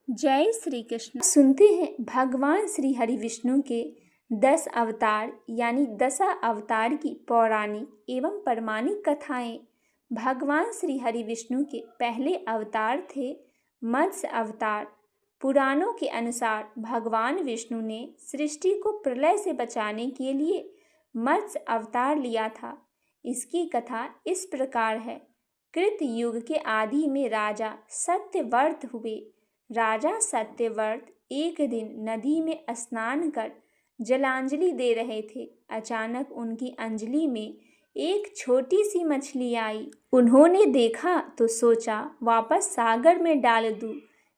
जय श्री कृष्ण। सुनते हैं भगवान श्री हरि विष्णु के 10 अवतार यानी दशा अवतार की पौराणिक एवं प्रमाणिक कथाएं। भगवान श्री हरि विष्णु के पहले अवतार थे मत्स्य अवतार। पुराणों के अनुसार भगवान विष्णु ने सृष्टि को प्रलय से बचाने के लिए मत्स्य अवतार लिया था। इसकी कथा इस प्रकार है। कृत युग के आदि में राजा सत्यव्रत हुए। राजा सत्यव्रत एक दिन नदी में स्नान कर जलांजलि दे रहे थे। अचानक उनकी अंजलि में एक छोटी सी मछली आई। उन्होंने देखा तो सोचा वापस सागर में डाल दूं,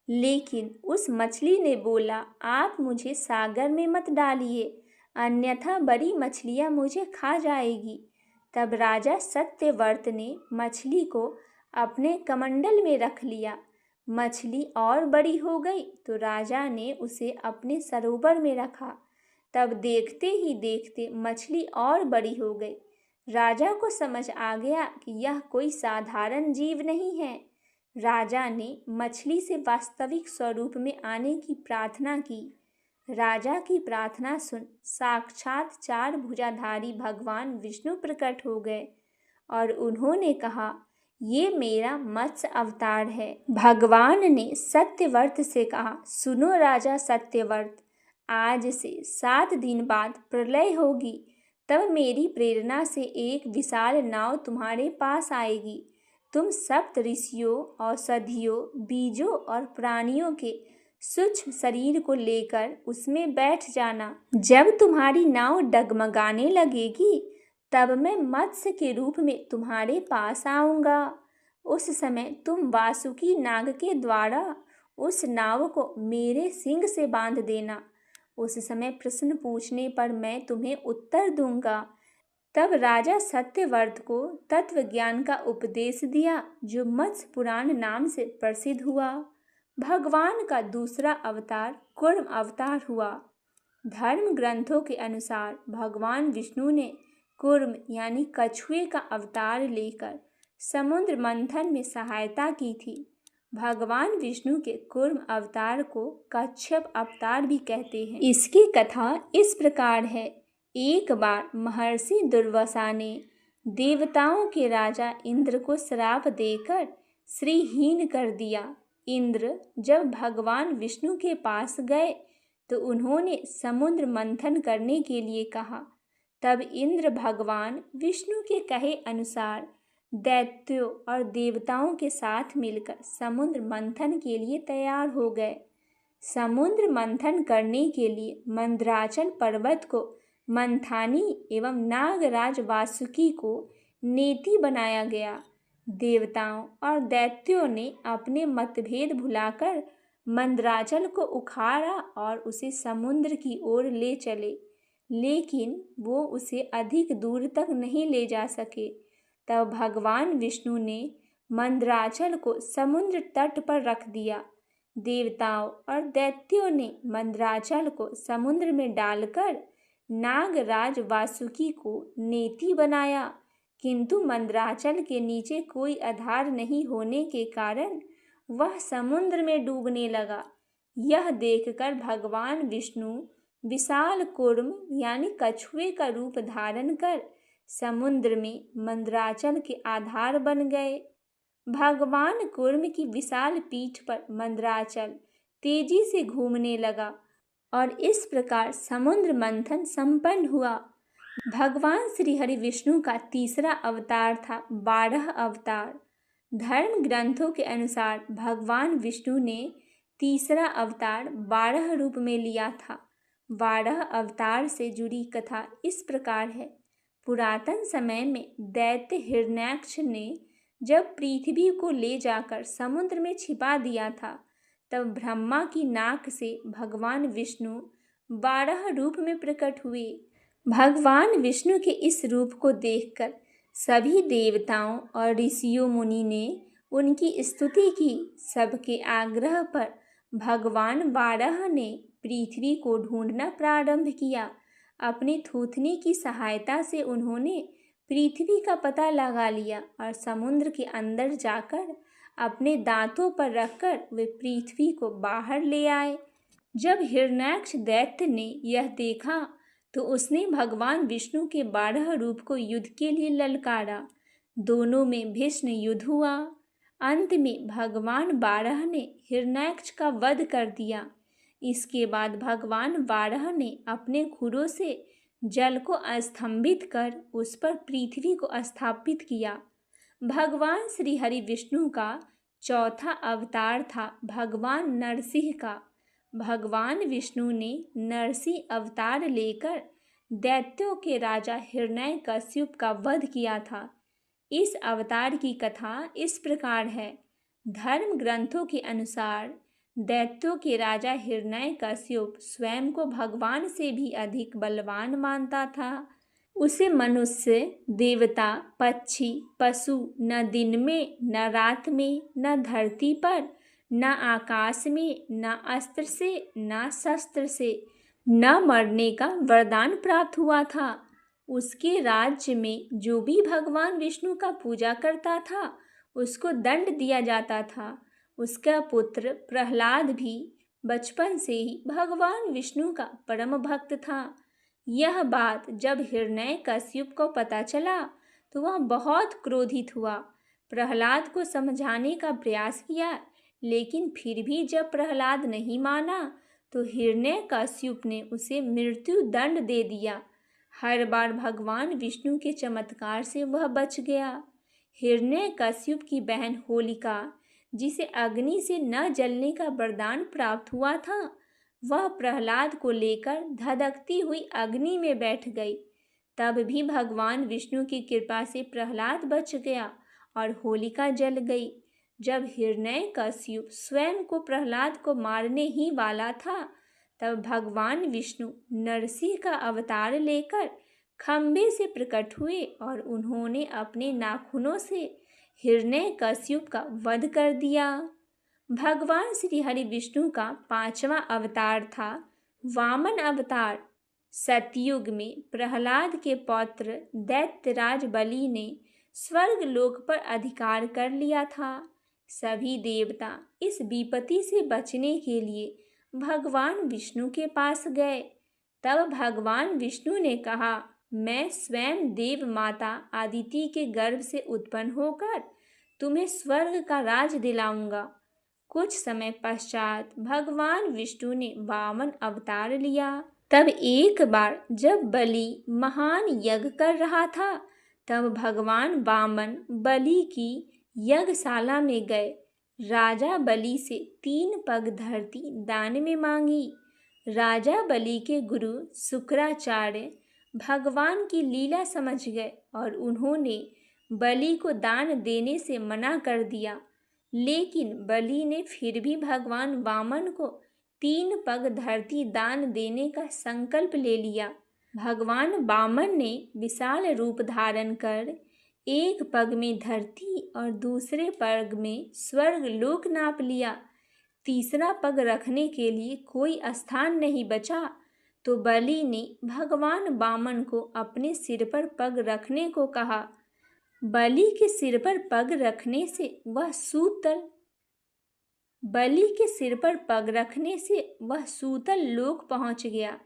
लेकिन उस मछली ने बोला, आप मुझे सागर में मत डालिए, अन्यथा बड़ी मछलियां मुझे खा जाएगी। तब राजा सत्यव्रत ने मछली को अपने कमंडल में रख लिया। मछली और बड़ी हो गई तो राजा ने उसे अपने सरोवर में रखा। तब देखते ही देखते मछली और बड़ी हो गई। राजा को समझ आ गया कि यह कोई साधारण जीव नहीं है। राजा ने मछली से वास्तविक स्वरूप में आने की प्रार्थना की। राजा की प्रार्थना सुन साक्षात 4 भुजाधारी भगवान विष्णु प्रकट हो गए और उन्होंने कहा, ये मेरा मत्स्य अवतार है। भगवान ने सत्यव्रत से कहा, सुनो राजा सत्यव्रत, आज से 7 दिन बाद प्रलय होगी। तब मेरी प्रेरणा से एक विशाल नाव तुम्हारे पास आएगी। तुम सप्त ऋषियों, औषधियों, बीजों और प्राणियों के सूक्ष्म शरीर को लेकर उसमें बैठ जाना। जब तुम्हारी नाव डगमगाने लगेगी तब मैं मत्स्य के रूप में तुम्हारे पास आऊँगा। उस समय तुम वासुकी नाग के द्वारा उस नाव को मेरे सींग से बांध देना। उस समय प्रश्न पूछने पर मैं तुम्हें उत्तर दूंगा। तब राजा सत्यव्रत को तत्व ज्ञान का उपदेश दिया, जो मत्स्य पुराण नाम से प्रसिद्ध हुआ। भगवान का दूसरा अवतार कूर्म अवतार हुआ। धर्म ग्रंथों के अनुसार भगवान विष्णु ने कूर्म यानी कछुए का अवतार लेकर समुद्र मंथन में सहायता की थी। भगवान विष्णु के कूर्म अवतार को कच्छप अवतार भी कहते हैं। इसकी कथा इस प्रकार है। एक बार महर्षि दुर्वासा ने देवताओं के राजा इंद्र को श्राप देकर श्रीहीन कर दिया। इंद्र जब भगवान विष्णु के पास गए तो उन्होंने समुद्र मंथन करने के लिए कहा। तब इंद्र भगवान विष्णु के कहे अनुसार दैत्यों और देवताओं के साथ मिलकर समुद्र मंथन के लिए तैयार हो गए। समुद्र मंथन करने के लिए मंदराचल पर्वत को मंथानी एवं नागराज वासुकी को नेति बनाया गया। देवताओं और दैत्यों ने अपने मतभेद भुलाकर मंदराचल को उखाड़ा और उसे समुद्र की ओर ले चले, लेकिन वो उसे अधिक दूर तक नहीं ले जा सके। तब भगवान विष्णु ने मंदराचल को समुद्र तट पर रख दिया। देवताओं और दैत्यों ने मंदराचल को समुद्र में डालकर नागराज वासुकी को नेति बनाया, किंतु मंदराचल के नीचे कोई आधार नहीं होने के कारण वह समुद्र में डूबने लगा। यह देखकर भगवान विष्णु विशाल कूर्म यानी कछुए का रूप धारण कर समुद्र में मंदराचल के आधार बन गए। भगवान कूर्म की विशाल पीठ पर मंदराचल तेजी से घूमने लगा और इस प्रकार समुद्र मंथन संपन्न हुआ। भगवान श्री हरि विष्णु का तीसरा अवतार था 12 अवतार। धर्म ग्रंथों के अनुसार भगवान विष्णु ने तीसरा अवतार 12 रूप में लिया था। 12 अवतार से जुड़ी कथा इस प्रकार है। पुरातन समय में दैत्य हिरण्याक्ष ने जब पृथ्वी को ले जाकर समुद्र में छिपा दिया था, तब ब्रह्मा की नाक से भगवान विष्णु 12 रूप में प्रकट हुए। भगवान विष्णु के इस रूप को देखकर सभी देवताओं और ऋषियों मुनि ने उनकी स्तुति की। सबके आग्रह पर भगवान 12 ने पृथ्वी को ढूंढना प्रारंभ किया। अपनी थूथनी की सहायता से उन्होंने पृथ्वी का पता लगा लिया और समुद्र के अंदर जाकर अपने दांतों पर रखकर वे पृथ्वी को बाहर ले आए। जब हिरण्याक्ष दैत्य ने यह देखा तो उसने भगवान विष्णु के 12 रूप को युद्ध के लिए ललकारा। दोनों में भीषण युद्ध हुआ। अंत में भगवान बारह ने हिरण्याक्ष का वध कर दिया। इसके बाद भगवान बारह ने अपने खुरों से जल को अस्तंभित कर उस पर पृथ्वी को स्थापित किया। भगवान श्री हरि विष्णु का चौथा अवतार था भगवान नरसिंह का। भगवान विष्णु ने नरसिंह अवतार लेकर दैत्यों के राजा हिरण्यकश्यप का वध किया था। इस अवतार की कथा इस प्रकार है। धर्म ग्रंथों के अनुसार दैत्यों के राजा हिरण्यकश्यप स्वयं को भगवान से भी अधिक बलवान मानता था। उसे मनुष्य, देवता, पक्षी, पशु न दिन में, न रात में, न धरती पर, न आकाश में, न अस्त्र से, न शस्त्र से, न मरने का वरदान प्राप्त हुआ था। उसके राज्य में जो भी भगवान विष्णु का पूजा करता था उसको दंड दिया जाता था। उसका पुत्र प्रहलाद भी बचपन से ही भगवान विष्णु का परम भक्त था। यह बात जब हिरण्यकश्यप को पता चला तो वह बहुत क्रोधित हुआ। प्रहलाद को समझाने का प्रयास किया, लेकिन फिर भी जब प्रहलाद नहीं माना तो हिरण्यकश्यप ने उसे मृत्यु दंड दे दिया। हर बार भगवान विष्णु के चमत्कार से वह बच गया। हिरण्यकश्यप की बहन होलिका, जिसे अग्नि से न जलने का वरदान प्राप्त हुआ था, वह प्रहलाद को लेकर धधकती हुई अग्नि में बैठ गई। तब भी भगवान विष्णु की कृपा से प्रहलाद बच गया और होलिका जल गई। जब हिरण्यकश्यप स्वयं को प्रहलाद को मारने ही वाला था, तब भगवान विष्णु नरसिंह का अवतार लेकर खंभे से प्रकट हुए और उन्होंने अपने नाखूनों से हिरण्यकश्यप का वध कर दिया। भगवान श्री हरि विष्णु का 5वां अवतार था वामन अवतार। सतयुग में प्रहलाद के पौत्र दैत्यराज बलि ने स्वर्ग लोक पर अधिकार कर लिया था। सभी देवता इस विपत्ति से बचने के लिए भगवान विष्णु के पास गए। तब भगवान विष्णु ने कहा, मैं स्वयं देव माता आदिति के गर्भ से उत्पन्न होकर तुम्हें स्वर्ग का राज दिलाऊंगा। कुछ समय पश्चात भगवान विष्णु ने वामन अवतार लिया। तब एक बार जब बलि महान यज्ञ कर रहा था, तब भगवान वामन बलि की यज्ञशाला में गए। राजा बलि से 3 पग धरती दान में मांगी। राजा बलि के गुरु शुक्राचार्य भगवान की लीला समझ गए और उन्होंने बलि को दान देने से मना कर दिया। लेकिन बलि ने फिर भी भगवान वामन को 3 पग धरती दान देने का संकल्प ले लिया। भगवान वामन ने विशाल रूप धारण कर एक पग में धरती और दूसरे पग में स्वर्ग लोक नाप लिया। तीसरा पग रखने के लिए कोई स्थान नहीं बचा, तो बलि ने भगवान वामन को अपने सिर पर पग रखने को कहा। बलि के सिर पर पग रखने से वह सूतल लोक पहुंच गया।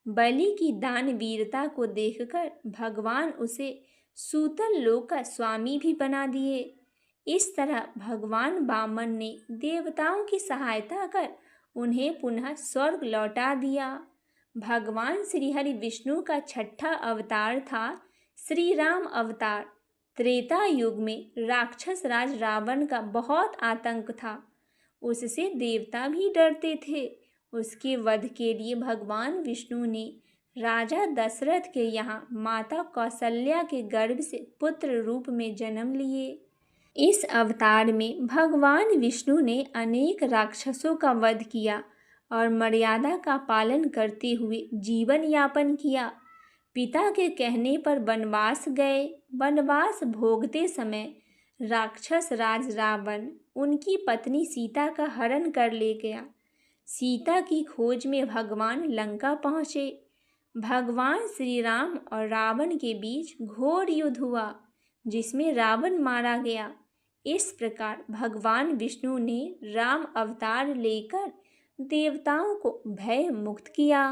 बलि की दानवीरता को देखकर भगवान उसे सूतल लोक का स्वामी भी बना दिए। इस तरह भगवान वामन ने देवताओं की सहायता कर उन्हें पुनः स्वर्ग लौटा दिया। भगवान श्री हरि विष्णु का 6ठा अवतार था श्री राम अवतार। त्रेता युग में राक्षस राज रावण का बहुत आतंक था। उससे देवता भी डरते थे। उसके वध के लिए भगवान विष्णु ने राजा दशरथ के यहाँ माता कौशल्या के गर्भ से पुत्र रूप में जन्म लिए। इस अवतार में भगवान विष्णु ने अनेक राक्षसों का वध किया और मर्यादा का पालन करते हुए जीवन यापन किया। पिता के कहने पर वनवास गए। वनवास भोगते समय राक्षस राज रावण उनकी पत्नी सीता का हरण कर ले गया। सीता की खोज में भगवान लंका पहुँचे। भगवान श्री राम और रावण के बीच घोर युद्ध हुआ, जिसमें रावण मारा गया। इस प्रकार भगवान विष्णु ने राम अवतार लेकर देवताओं को भय मुक्त किया।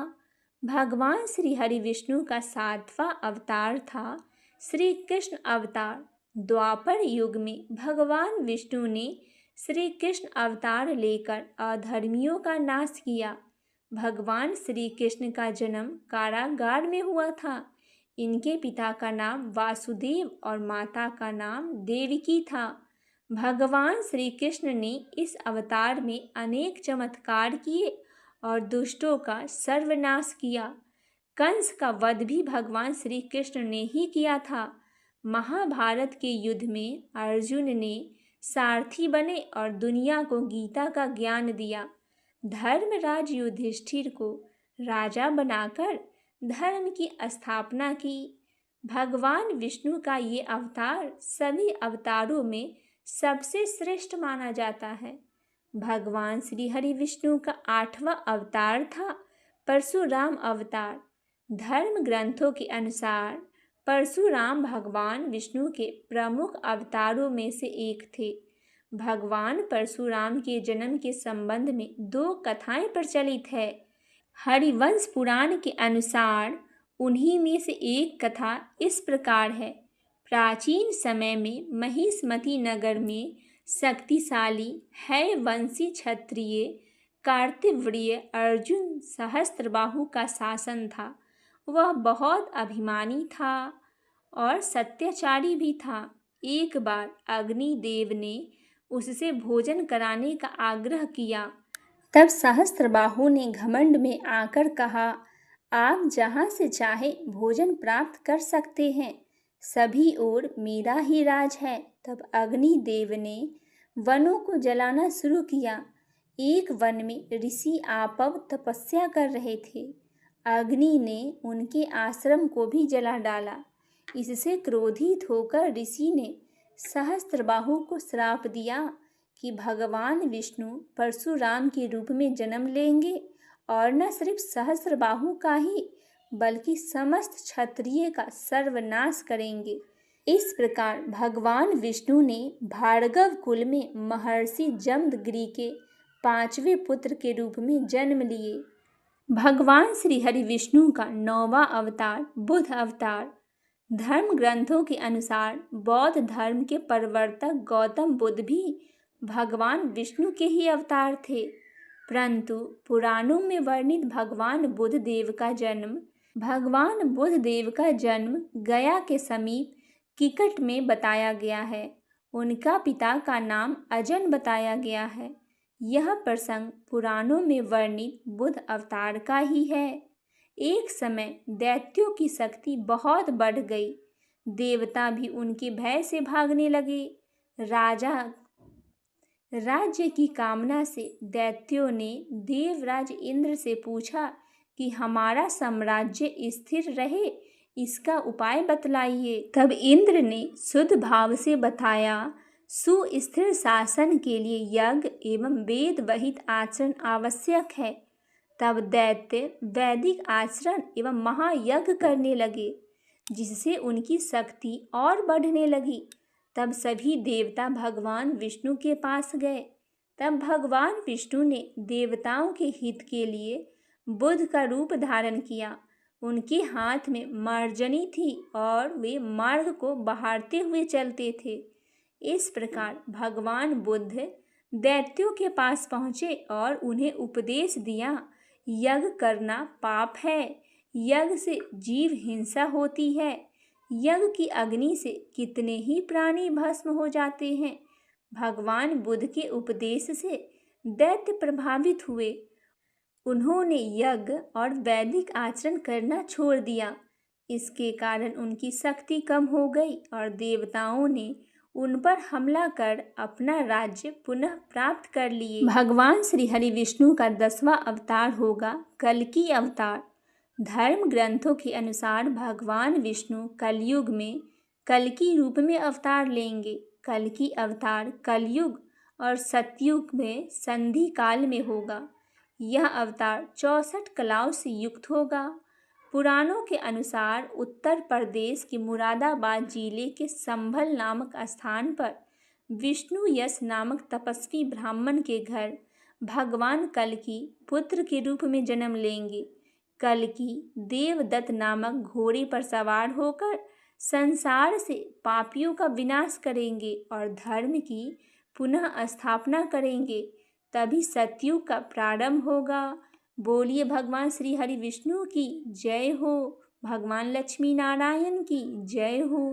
भगवान श्री हरि विष्णु का 7वां अवतार था श्री कृष्ण अवतार। द्वापर युग में भगवान विष्णु ने श्री कृष्ण अवतार लेकर अधर्मियों का नाश किया। भगवान श्री कृष्ण का जन्म कारागार में हुआ था। इनके पिता का नाम वासुदेव और माता का नाम देवकी था। भगवान श्री कृष्ण ने इस अवतार में अनेक चमत्कार किए और दुष्टों का सर्वनाश किया। कंस का वध भी भगवान श्री कृष्ण ने ही किया था। महाभारत के युद्ध में अर्जुन ने सारथी बने और दुनिया को गीता का ज्ञान दिया। धर्मराज युधिष्ठिर को राजा बनाकर धर्म की स्थापना की। भगवान विष्णु का ये अवतार सभी अवतारों में सबसे श्रेष्ठ माना जाता है। भगवान श्री हरि विष्णु का 8वां अवतार था परशुराम अवतार। धर्म ग्रंथों के अनुसार परशुराम भगवान विष्णु के प्रमुख अवतारों में से एक थे। भगवान परशुराम के जन्म के संबंध में 2 कथाएं प्रचलित है। हरिवंश पुराण के अनुसार उन्हीं में से एक कथा इस प्रकार है। प्राचीन समय में महिष्मती नगर में शक्तिशाली हैवंशी क्षत्रिय कार्तिव्रिय अर्जुन सहस्त्रबाहु का शासन था। वह बहुत अभिमानी था और सत्याचारी भी था। एक बार अग्निदेव ने उससे भोजन कराने का आग्रह किया। तब सहस्त्रबाहु ने घमंड में आकर कहा, आप जहाँ से चाहे भोजन प्राप्त कर सकते हैं, सभी ओर मेरा ही राज है। तब अग्निदेव ने वनों को जलाना शुरू किया। एक वन में ऋषि आपव तपस्या कर रहे थे। अग्नि ने उनके आश्रम को भी जला डाला। इससे क्रोधित होकर ऋषि ने सहस्त्रबाहु को श्राप दिया कि भगवान विष्णु परशुराम के रूप में जन्म लेंगे और न सिर्फ सहस्त्रबाहु का ही बल्कि समस्त क्षत्रिय का सर्वनाश करेंगे। इस प्रकार भगवान विष्णु ने भार्गव कुल में महर्षि जमदग्नि के 5वें पुत्र के रूप में जन्म लिए। भगवान श्री हरि विष्णु का 9वां अवतार बुद्ध अवतार। धर्म ग्रंथों के अनुसार बौद्ध धर्म के प्रवर्तक गौतम बुद्ध भी भगवान विष्णु के ही अवतार थे, परंतु पुराणों में वर्णित भगवान बुद्ध देव का जन्म गया के समीप किकट में बताया गया है। उनका पिता का नाम अजन बताया गया है। यह प्रसंग पुराणों में वर्णित बुद्ध अवतार का ही है। एक समय दैत्यों की शक्ति बहुत बढ़ गई। देवता भी उनके भय से भागने लगे। राज्य की कामना से दैत्यों ने देवराज इंद्र से पूछा कि हमारा साम्राज्य स्थिर रहे, इसका उपाय बतलाइए। तब इंद्र ने शुद्ध भाव से बताया, सुस्थिर शासन के लिए यज्ञ एवं वेद वहित आचरण आवश्यक है। तब दैत्य वैदिक आचरण एवं महायज्ञ करने लगे, जिससे उनकी शक्ति और बढ़ने लगी। तब सभी देवता भगवान विष्णु के पास गए। तब भगवान विष्णु ने देवताओं के हित के लिए बुद्ध का रूप धारण किया। उनके हाथ में मार्जनी थी और वे मार्ग को बहारते हुए चलते थे। इस प्रकार भगवान बुद्ध दैत्यों के पास पहुँचे और उन्हें उपदेश दिया, यज्ञ करना पाप है, यज्ञ से जीव हिंसा होती है, यज्ञ की अग्नि से कितने ही प्राणी भस्म हो जाते हैं। भगवान बुद्ध के उपदेश से दैत्य प्रभावित हुए। उन्होंने यज्ञ और वैदिक आचरण करना छोड़ दिया। इसके कारण उनकी शक्ति कम हो गई और देवताओं ने उन पर हमला कर अपना राज्य पुनः प्राप्त कर लिए। भगवान श्री हरि विष्णु का 10वां अवतार होगा कल्कि अवतार। धर्म ग्रंथों के अनुसार भगवान विष्णु कलयुग में कल्कि रूप में अवतार लेंगे। कल्कि अवतार कलयुग और सतयुग में संधि काल में होगा। यह अवतार 64 कलाओं से युक्त होगा। पुराणों के अनुसार उत्तर प्रदेश के मुरादाबाद जिले के संभल नामक स्थान पर विष्णु यश नामक तपस्वी ब्राह्मण के घर भगवान कल्कि पुत्र के रूप में जन्म लेंगे। कल्कि देवदत्त नामक घोड़े पर सवार होकर संसार से पापियों का विनाश करेंगे और धर्म की पुनः स्थापना करेंगे। तभी सतयुग का प्रारंभ होगा। बोलिए भगवान श्री हरि विष्णु की जय हो। भगवान लक्ष्मी नारायण की जय हो।